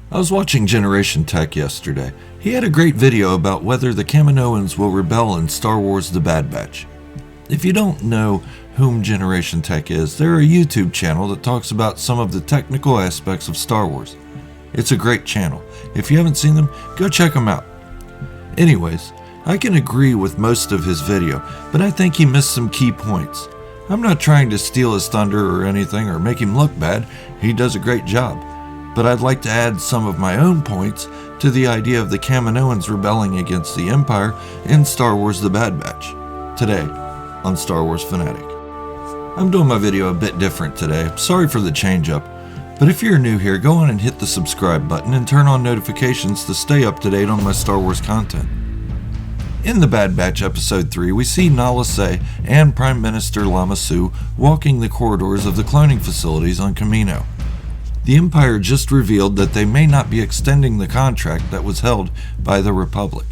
I was watching Generation Tech yesterday. He had a great video about whether the Kaminoans will rebel in Star Wars The Bad Batch. If you don't know whom Generation Tech is, they're a YouTube channel that talks about some of the technical aspects of Star Wars. It's a great channel. If you haven't seen them, go check them out. Anyways, I can agree with most of his video, but I think he missed some key points. I'm not trying to steal his thunder or anything or make him look bad. He does a great job. But I'd like to add some of my own points to the idea of the Kaminoans rebelling against the Empire in Star Wars The Bad Batch, today on Star Wars FANATIC. I'm doing my video a bit different today, sorry for the change up, but if you're new here, go on and hit the subscribe button and turn on notifications to stay up to date on my Star Wars content. In The Bad Batch Episode 3, we see Nala Se and Prime Minister Lama Su walking the corridors of the cloning facilities on Kamino. The Empire just revealed that they may not be extending the contract that was held by the Republic.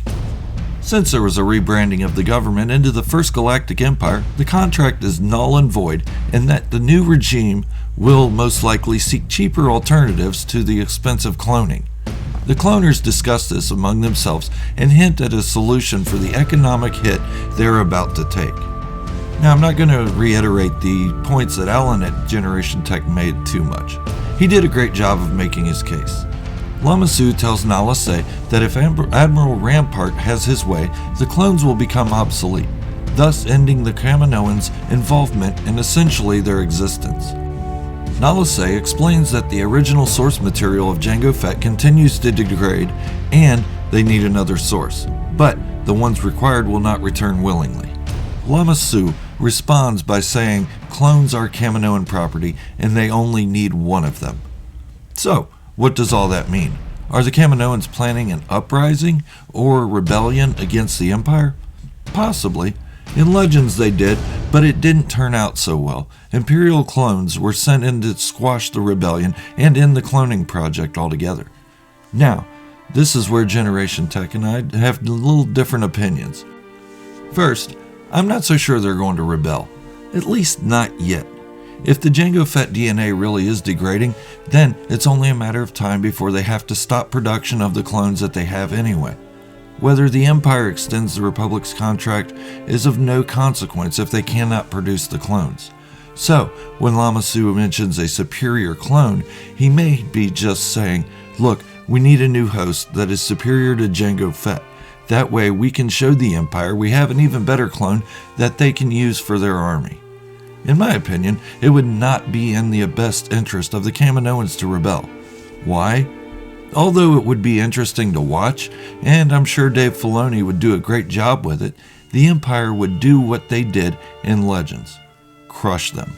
Since there was a rebranding of the government into the First Galactic Empire, the contract is null and void, and that the new regime will most likely seek cheaper alternatives to the expensive cloning. The cloners discuss this among themselves and hint at a solution for the economic hit they're about to take. Now, I'm not going to reiterate the points that Alan at Generation Tech made too much. He did a great job of making his case. Lama Su tells Nala Se that if Admiral Rampart has his way, the clones will become obsolete, thus ending the Kaminoans' involvement in essentially their existence. Nala Se explains that the original source material of Jango Fett continues to degrade and they need another source, but the ones required will not return willingly. Lama Su responds by saying clones are Kaminoan property and they only need one of them. So, what does all that mean? Are the Kaminoans planning an uprising or rebellion against the Empire? Possibly. In Legends they did, but it didn't turn out so well. Imperial clones were sent in to squash the rebellion and end the cloning project altogether. Now, this is where Generation Tech and I have a little different opinions. First, I'm not so sure they're going to rebel. At least not yet. If the Jango Fett DNA really is degrading, then it's only a matter of time before they have to stop production of the clones that they have anyway. Whether the Empire extends the Republic's contract is of no consequence if they cannot produce the clones. So, when Lama Su mentions a superior clone, he may be just saying, look, we need a new host that is superior to Jango Fett. That way we can show the Empire we have an even better clone that they can use for their army. In my opinion, it would not be in the best interest of the Kaminoans to rebel. Why? Although it would be interesting to watch, and I'm sure Dave Filoni would do a great job with it, the Empire would do what they did in Legends. Crush them.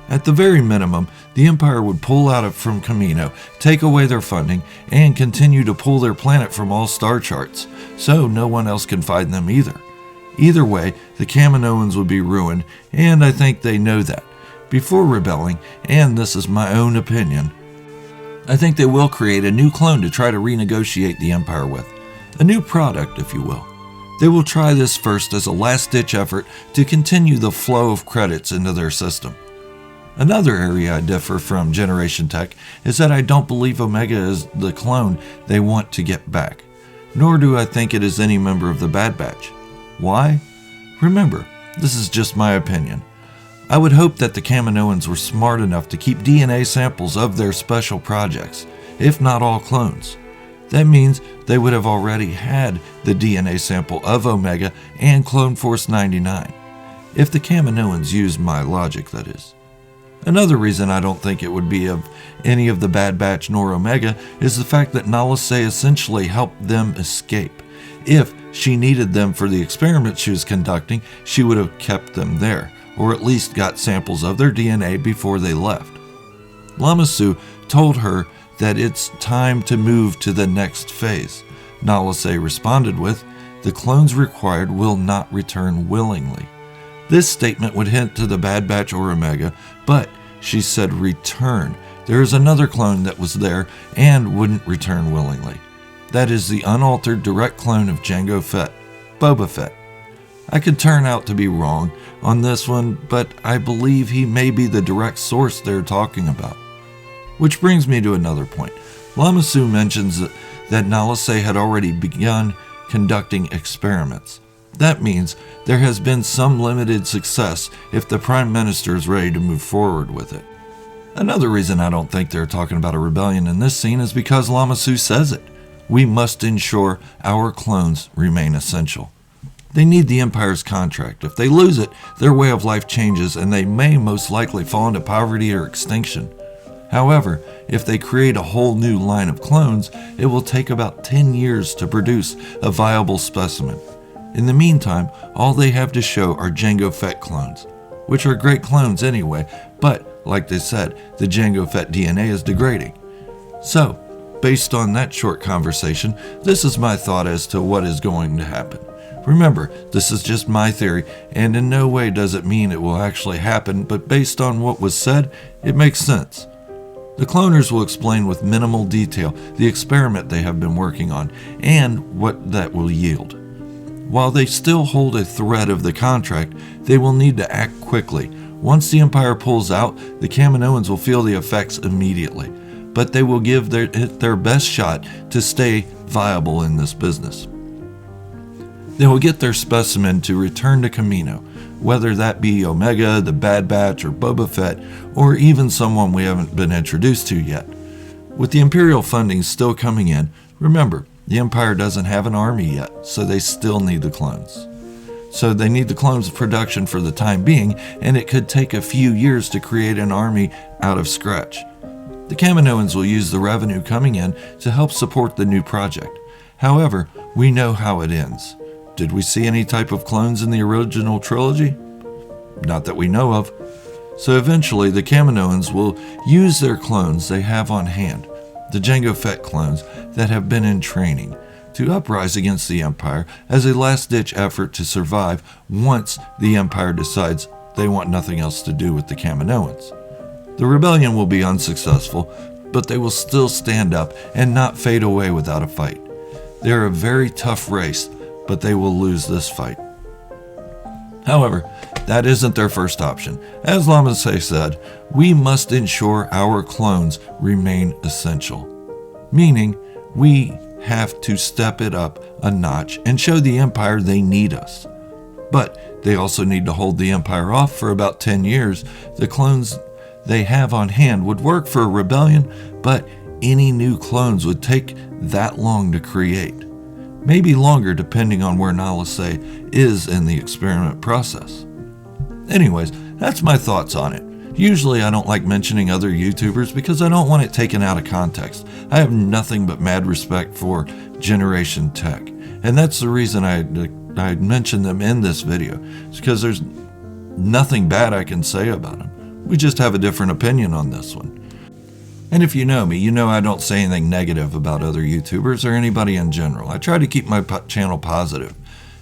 At the very minimum, the Empire would pull out from Kamino, take away their funding, and continue to pull their planet from all star charts, so no one else can find them either. Either way, the Kaminoans would be ruined, and I think they know that. Before rebelling, and this is my own opinion, I think they will create a new clone to try to renegotiate the Empire with. A new product, if you will. They will try this first as a last-ditch effort to continue the flow of credits into their system. Another area I differ from Generation Tech is that I don't believe Omega is the clone they want to get back, nor do I think it is any member of the Bad Batch. Why? Remember, this is just my opinion. I would hope that the Kaminoans were smart enough to keep DNA samples of their special projects, if not all clones. That means they would have already had the DNA sample of Omega and Clone Force 99, if the Kaminoans use my logic, that is. Another reason I don't think it would be of any of the Bad Batch nor Omega is the fact that Nala Se essentially helped them escape. If she needed them for the experiment she was conducting, she would have kept them there, or at least got samples of their DNA before they left. Lama Su told her that it's time to move to the next phase. Nala Se responded with, the clones required will not return willingly. This statement would hint to the Bad Batch or Omega, but she said return. There is another clone that was there and wouldn't return willingly. That is the unaltered direct clone of Jango Fett, Boba Fett. I could turn out to be wrong on this one, but I believe he may be the direct source they're talking about. Which brings me to another point. Lama Su mentions that Nala Se had already begun conducting experiments. That means there has been some limited success if the Prime Minister is ready to move forward with it. Another reason I don't think they're talking about a rebellion in this scene is because Lama Su says it. We must ensure our clones remain essential. They need the Empire's contract. If they lose it, their way of life changes and they may most likely fall into poverty or extinction. However, if they create a whole new line of clones, it will take about 10 years to produce a viable specimen. In the meantime, all they have to show are Jango Fett clones, which are great clones anyway, but, like they said, the Jango Fett DNA is degrading. So, based on that short conversation, this is my thought as to what is going to happen. Remember, this is just my theory, and in no way does it mean it will actually happen, but based on what was said, it makes sense. The cloners will explain with minimal detail the experiment they have been working on, and what that will yield. While they still hold a thread of the contract, they will need to act quickly. Once the Empire pulls out, the Kaminoans will feel the effects immediately, but they will give their best shot to stay viable in this business. They will get their specimen to return to Kamino, whether that be Omega, the Bad Batch, or Boba Fett, or even someone we haven't been introduced to yet. With the Imperial funding still coming in, remember, the Empire doesn't have an army yet, so they still need the clones. So they need the clones production for the time being, and it could take a few years to create an army out of scratch. The Kaminoans will use the revenue coming in to help support the new project. However, we know how it ends. Did we see any type of clones in the original trilogy? Not that we know of. So eventually the Kaminoans will use their clones they have on hand, the Jango Fett clones that have been in training, to uprise against the Empire as a last-ditch effort to survive once the Empire decides they want nothing else to do with the Kaminoans. The rebellion will be unsuccessful, but they will still stand up and not fade away without a fight. They are a very tough race, but they will lose this fight. However, that isn't their first option. As Lama Se said, we must ensure our clones remain essential. Meaning, we have to step it up a notch and show the Empire they need us. But they also need to hold the Empire off for about 10 years. The clones they have on hand would work for a rebellion, but any new clones would take that long to create. Maybe longer depending on where Nala Se is in the experiment process. Anyways, that's my thoughts on it. Usually I don't like mentioning other YouTubers because I don't want it taken out of context. I have nothing but mad respect for Generation Tech, and that's the reason I mentioned them in this video. It's because there's nothing bad I can say about them. We just have a different opinion on this one. And if you know me, you know I don't say anything negative about other YouTubers or anybody in general. I try to keep my channel positive.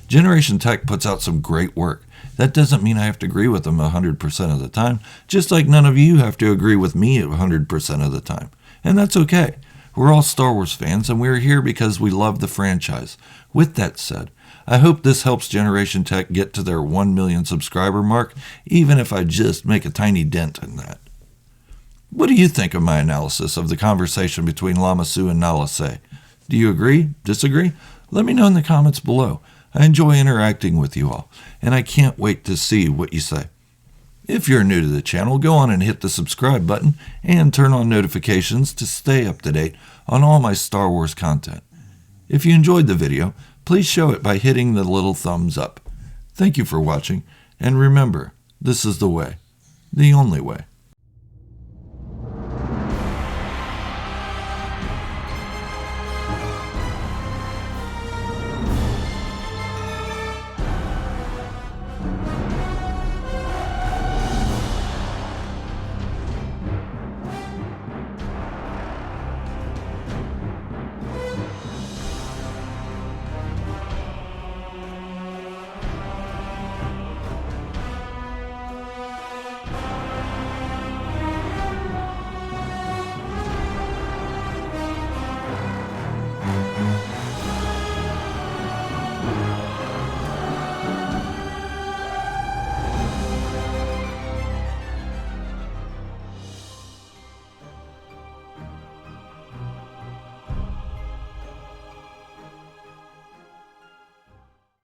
Generation Tech puts out some great work. That doesn't mean I have to agree with them 100% of the time, just like none of you have to agree with me 100% of the time. And that's okay. We're all Star Wars fans, and we're here because we love the franchise. With that said, I hope this helps Generation Tech get to their 1 million subscriber mark, even if I just make a tiny dent in that. What do you think of my analysis of the conversation between Lama Su and Nala Se? Do you agree? Disagree? Let me know in the comments below. I enjoy interacting with you all, and I can't wait to see what you say. If you're new to the channel, go on and hit the subscribe button and turn on notifications to stay up to date on all my Star Wars content. If you enjoyed the video, please show it by hitting the little thumbs up. Thank you for watching, and remember, this is the way, the only way.